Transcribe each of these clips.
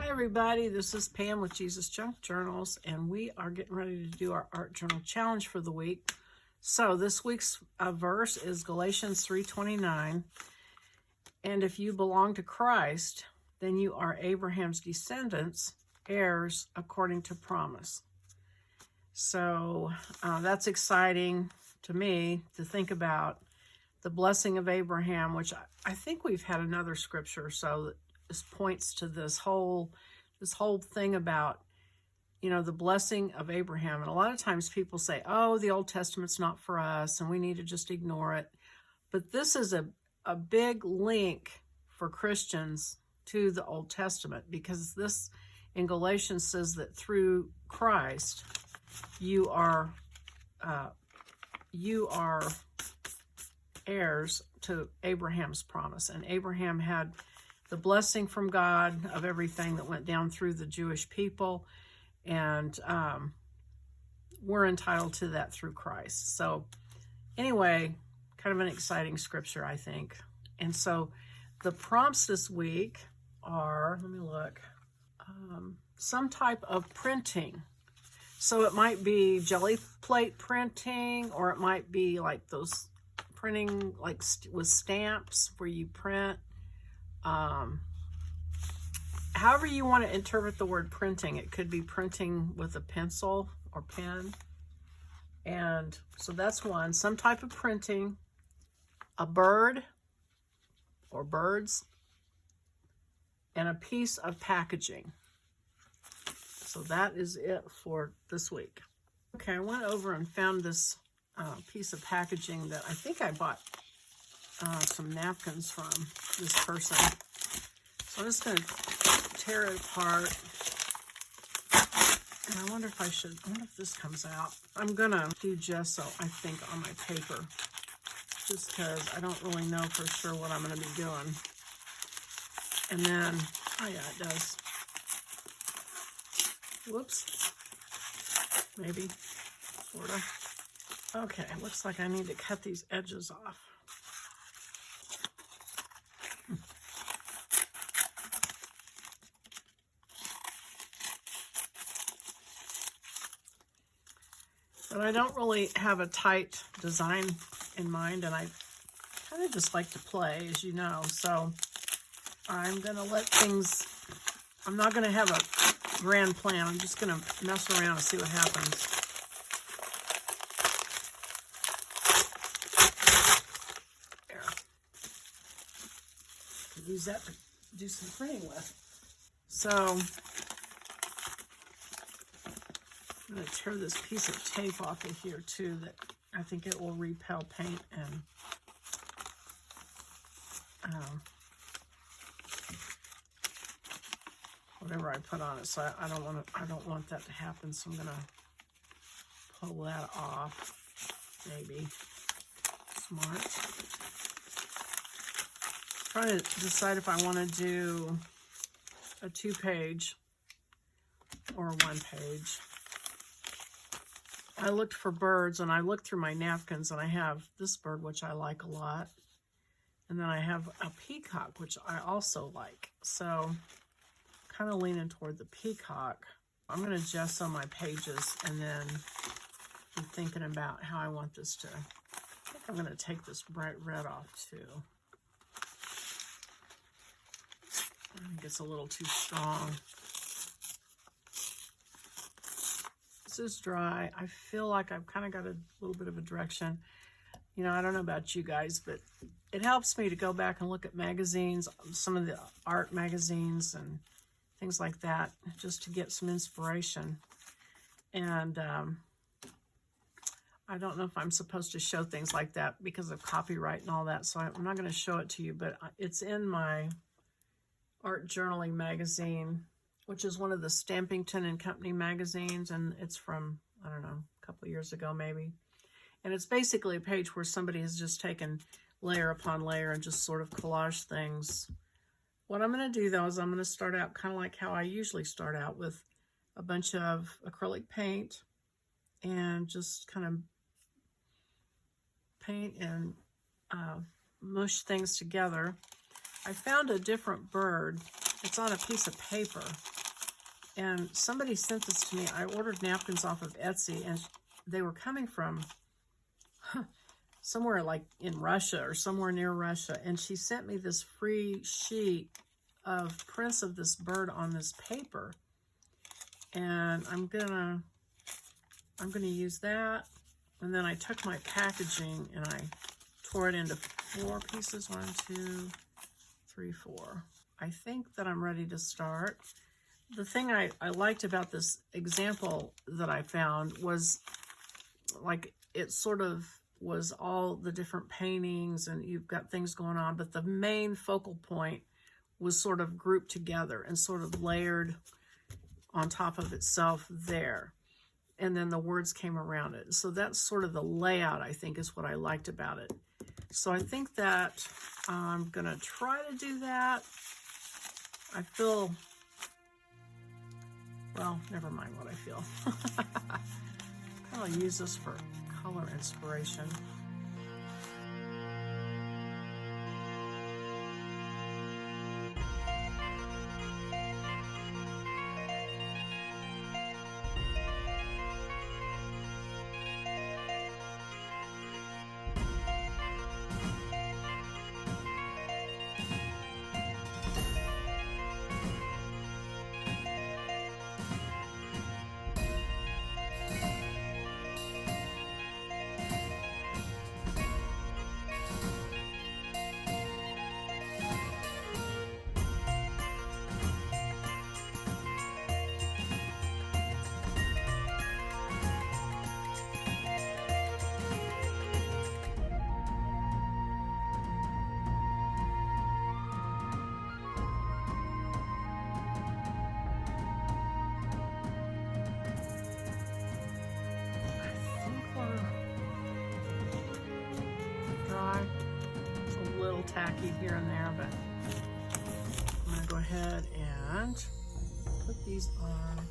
Hi everybody, this is Pam with Jesusjunkjournals, and we are getting ready to do our art journal challenge for the week. So this week's verse is Galatians 3:29, and if you belong to Christ, then you are Abraham's descendants, heirs according to promise. So that's exciting to me to think about the blessing of Abraham, which I think we've had another scripture so that this points to this whole thing about, you know, the blessing of Abraham. And a lot of times people say, oh, the Old Testament's not for us and we need to just ignore it. But this is a big link for Christians to the Old Testament, because this in Galatians says that through Christ you are heirs to Abraham's promise. And Abraham had the blessing from God of everything that went down through the Jewish people, and we're entitled to that through Christ. So anyway, kind of an exciting scripture, I think. And so the prompts this week are, let me look, some type of printing. So it might be jelly plate printing, or it might be like those printing like with stamps where you print. However you want to interpret the word printing. It could be printing with a pencil or pen. And so that's one. Some type of printing. A bird or birds. And a piece of packaging. So that is it for this week. Okay, I went over and found this piece of packaging that I think I bought some napkins from this person. So I'm just going to tear it apart. And I wonder if if this comes out. I'm going to do gesso, I think, on my paper, just because I don't really know for sure what I'm going to be doing. And then, oh yeah, it does. Whoops. Maybe, sort of. Okay, looks like I need to cut these edges off. But I don't really have a tight design in mind, and I kind of just like to play, as you know. So I'm going to let things, I'm not going to have a grand plan. I'm just going to mess around and see what happens. There. Could use that to do some printing with. So I'm going to tear this piece of tape off of here too, that I think it will repel paint and whatever I put on it. So I don't want that to happen. So I'm going to pull that off. Maybe. Smart. Trying to decide if I want to do a 2-page or a 1-page. I looked for birds, and I looked through my napkins, and I have this bird, which I like a lot. And then I have a peacock, which I also like. So kind of leaning toward the peacock. I'm going to gesso my pages and then be thinking about how I want this to. I think I'm going to take this bright red off too. I think it's a little too strong. This is dry. I feel like I've kind of got a little bit of a direction. You know, I don't know about you guys, but it helps me to go back and look at magazines, some of the art magazines and things like that, just to get some inspiration. And I don't know if I'm supposed to show things like that because of copyright and all that, so I'm not going to show it to you, but it's in my art journaling magazine, which is one of the Stampington and Company magazines, and it's from, I don't know, a couple of years ago maybe. And it's basically a page where somebody has just taken layer upon layer and just sort of collage things. What I'm going to do, though, is I'm going to start out kind of like how I usually start out, with a bunch of acrylic paint and just kind of paint and mush things together. I found a different bird. It's on a piece of paper. And somebody sent this to me. I ordered napkins off of Etsy, and they were coming from somewhere like in Russia or somewhere near Russia. And she sent me this free sheet of prints of this bird on this paper. And I'm gonna use that. And then I took my packaging and I tore it into 4 pieces. 1, 2, 3, 4. I think that I'm ready to start. The thing I liked about this example that I found was like it sort of was all the different paintings and you've got things going on, but the main focal point was sort of grouped together and sort of layered on top of itself there. And then the words came around it. So that's sort of the layout, I think, is what I liked about it. So I think that I'm going to try to do that. I feel, well, never mind what I feel. I'll use this for color inspiration. Tacky here and there, but I'm going to go ahead and put these on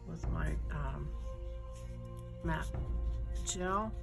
with my matte gel.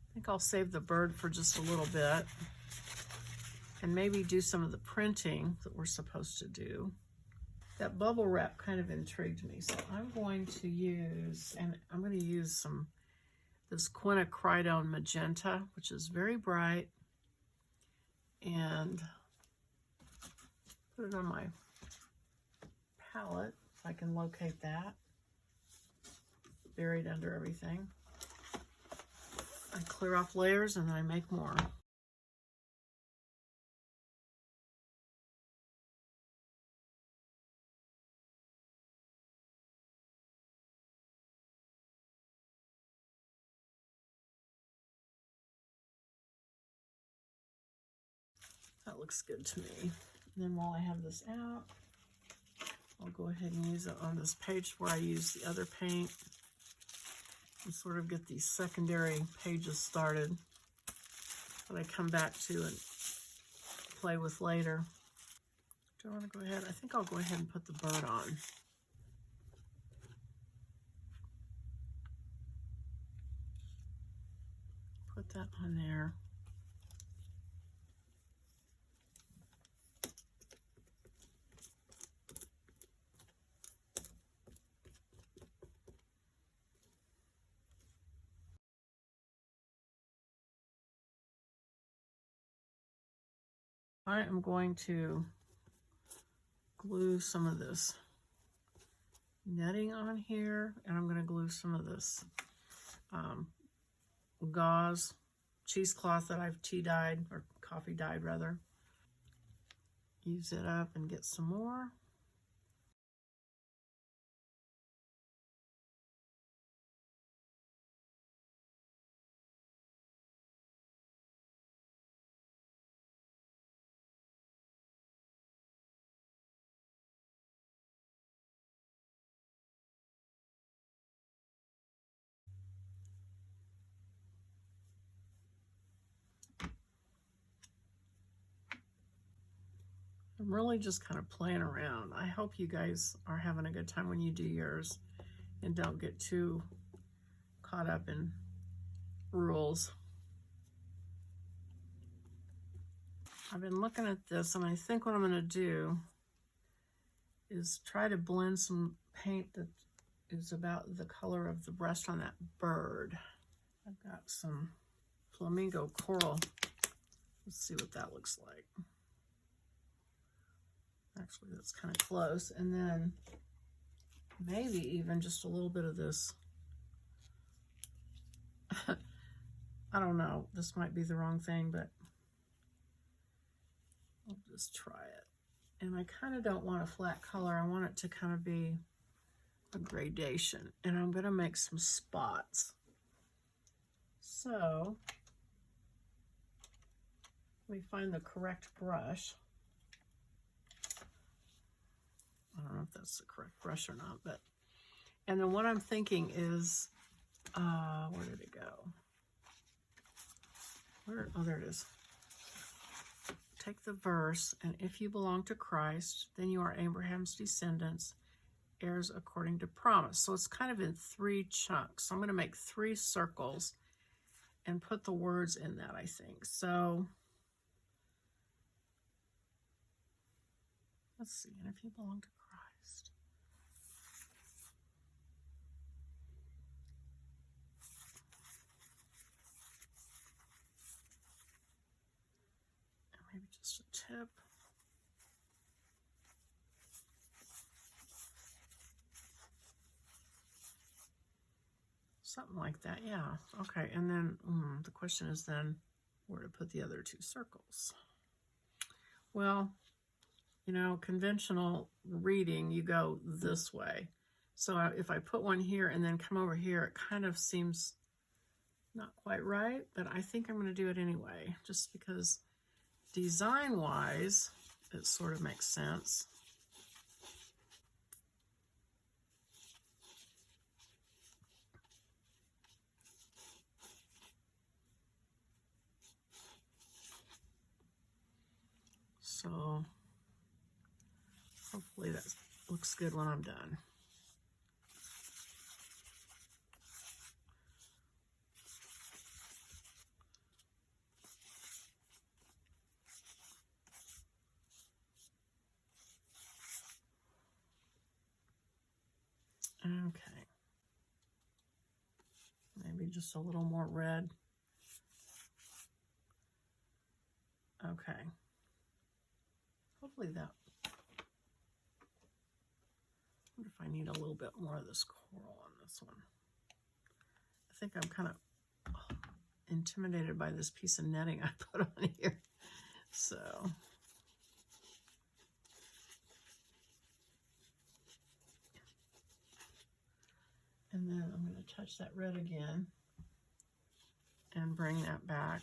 I think I'll save the bird for just a little bit and maybe do some of the printing that we're supposed to do. That bubble wrap kind of intrigued me, so I'm going to use, this quinacridone magenta, which is very bright, and put it on my palette if I can locate that, buried under everything. I clear off layers and then I make more. That looks good to me. And then while I have this out, I'll go ahead and use it on this page where I use the other paint and sort of get these secondary pages started that I come back to and play with later. Do I want to go ahead? I think I'll go ahead and put the bird on. Put that on there. I am going to glue some of this netting on here, and I'm going to glue some of this gauze cheesecloth that I've tea dyed, or coffee dyed rather. use it up and get some more. I'm really just kind of playing around. I hope you guys are having a good time when you do yours and don't get too caught up in rules. I've been looking at this, and I think what I'm going to do is try to blend some paint that is about the color of the breast on that bird. I've got some flamingo coral. Let's see what that looks like. Actually, that's kind of close. And then maybe even just a little bit of this. I don't know. This might be the wrong thing, but I'll just try it. And I kind of don't want a flat color. I want it to kind of be a gradation. And I'm going to make some spots. So let me find the correct brush. I don't know if that's the correct brush or not, but, and then what I'm thinking is, where did it go? Oh, there it is. Take the verse, and if you belong to Christ, then you are Abraham's descendants, heirs according to promise. So it's kind of in 3 chunks. So I'm going to make 3 circles and put the words in that, I think. So let's see, and if you belong to Christ. And maybe just a tip. Something like that, yeah. Okay, and then the question is then where to put the other 2 circles. Well, you know, conventional reading, you go this way. So if I put one here and then come over here, it kind of seems not quite right, but I think I'm going to do it anyway, just because design-wise, it sort of makes sense. So hopefully that looks good when I'm done. Okay. Maybe just a little more red. Okay. Hopefully that. I wonder if I need a little bit more of this coral on this one. I think I'm kind of intimidated by this piece of netting I put on here. So. And then I'm going to touch that red again and bring that back.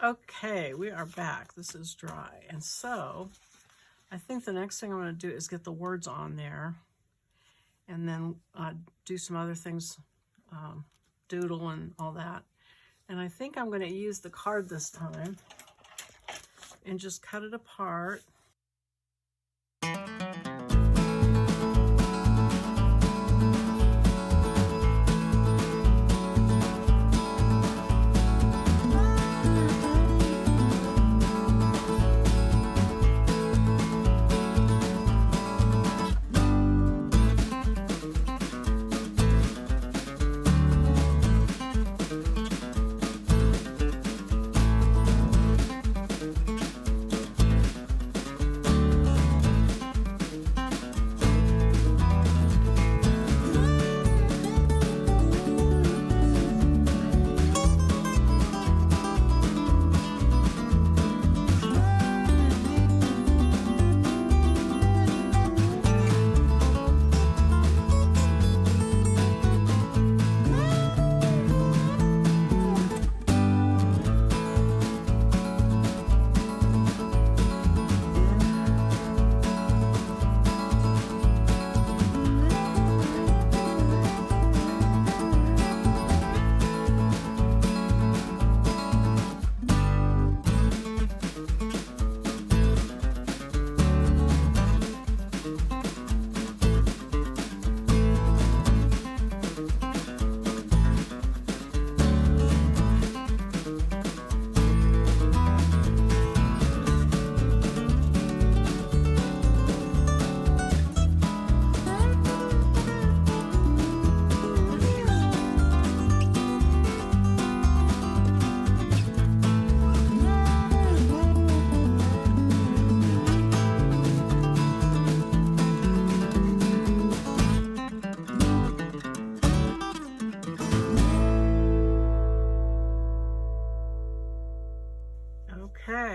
Okay, we are back. This is dry. And so I think the next thing I'm going to do is get the words on there and then do some other things, doodle and all that. And I think I'm going to use the card this time and just cut it apart.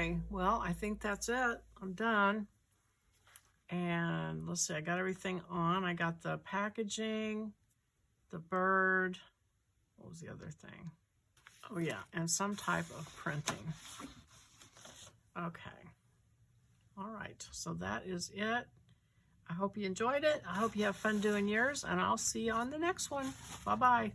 Okay, well, I think that's it. I'm done. And let's see, I got everything on. I got the packaging, the bird. What was the other thing? Oh yeah, and some type of printing. Okay. All right, so that is it. I hope you enjoyed it. I hope you have fun doing yours, and I'll see you on the next one. Bye-bye.